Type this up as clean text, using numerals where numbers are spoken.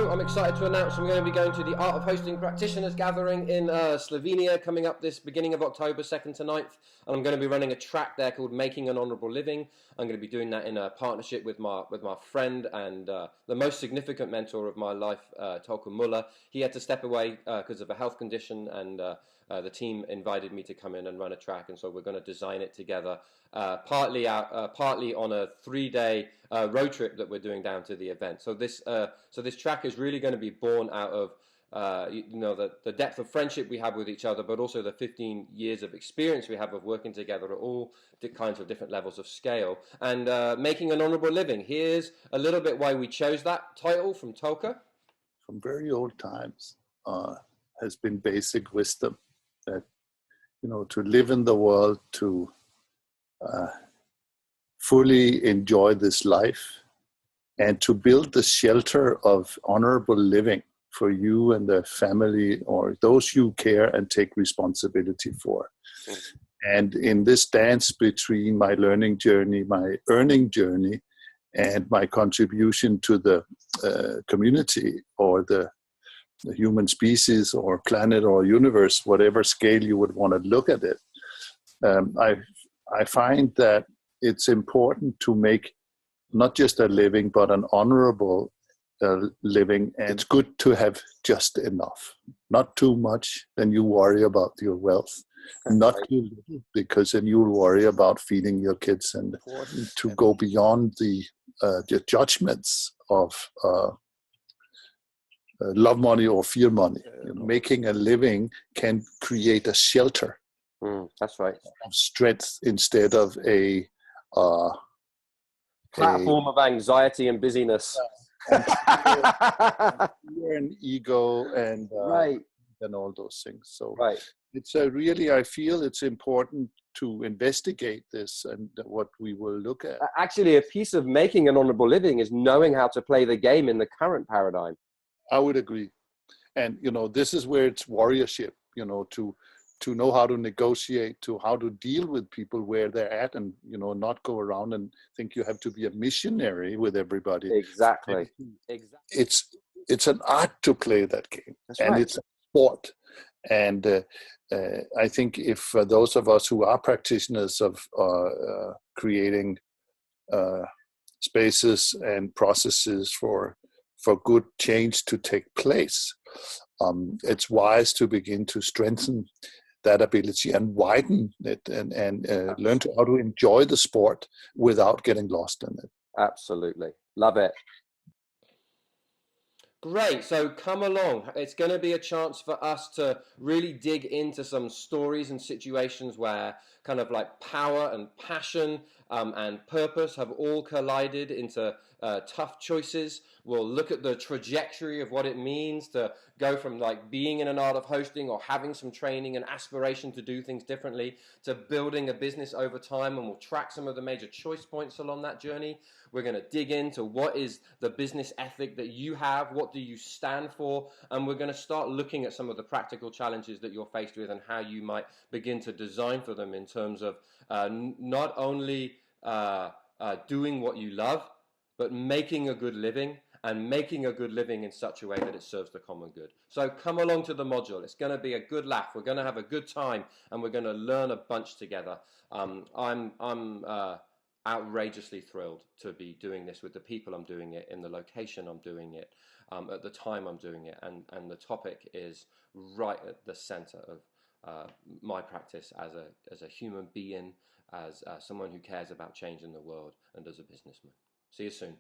So I'm excited to announce I'm going to be going to the Art of Hosting Practitioners Gathering in Slovenia coming up this beginning of October, 2nd to 9th. And I'm going to be running a track there called Making an Honourable Living. I'm going to be doing that in a partnership with my friend and the most significant mentor of my life, Tolka Muller. He had to step away because of a health condition, and the team invited me to come in and run a track, and so we're going to design it together, partly on a 3-day road trip that we're doing down to the event. So this track is really going to be born out of the depth of friendship we have with each other, but also the 15 years of experience we have of working together at all kinds of different levels of scale, and making an honourable living. Here's a little bit why we chose that title from Tolka. From very old times has been basic wisdom that, to live in the world, to fully enjoy this life, and to build the shelter of honorable living for you and the family or those you care and take responsibility for. And in this dance between my learning journey, my earning journey, and my contribution to the community or the human species or planet or universe, whatever scale you would want to look at it, I find that it's important to make not just a living, but an honorable living. And it's good to have just enough, not too much, then you worry about your wealth. And not too little, because then you'll worry about feeding your kids, and to go beyond the judgments of love money or fear money. Making a living can create a shelter. That's right. Of strength instead of a platform of anxiety and busyness. Fear and ego and right. And all those things. So right. It's really, I feel it's important to investigate this and what we will look at. Actually, a piece of making an honorable living is knowing how to play the game in the current paradigm. I would agree. And, this is where it's warriorship, to know how to negotiate, to how to deal with people where they're at, and, not go around and think you have to be a missionary with everybody. Exactly. It's an art to play that game. That's and right. It's a sport. And I think if those of us who are practitioners of creating spaces and processes for good change to take place, it's wise to begin to strengthen that ability and widen it, and learn how to enjoy the sport without getting lost in it. Absolutely. Love it. Great. So come along. It's going to be a chance for us to really dig into some stories and situations where kind of like power and passion and purpose have all collided into tough choices. We'll look at the trajectory of what it means to go from like being in an art of hosting or having some training and aspiration to do things differently to building a business over time, and we'll track some of the major choice points along that journey. We're going to dig into what is the business ethic that you have, what do you stand for, and we're going to start looking at some of the practical challenges that you're faced with and how you might begin to design for them in terms of not only doing what you love, but making a good living, and making a good living in such a way that it serves the common good. So come along to the module. It's going to be a good laugh. We're going to have a good time, and we're going to learn a bunch together. I'm outrageously thrilled to be doing this with the people I'm doing it, in the location I'm doing it, at the time I'm doing it, and the topic is right at the center of my practice as a human being, as someone who cares about changing the world, and as a businessman. See you soon.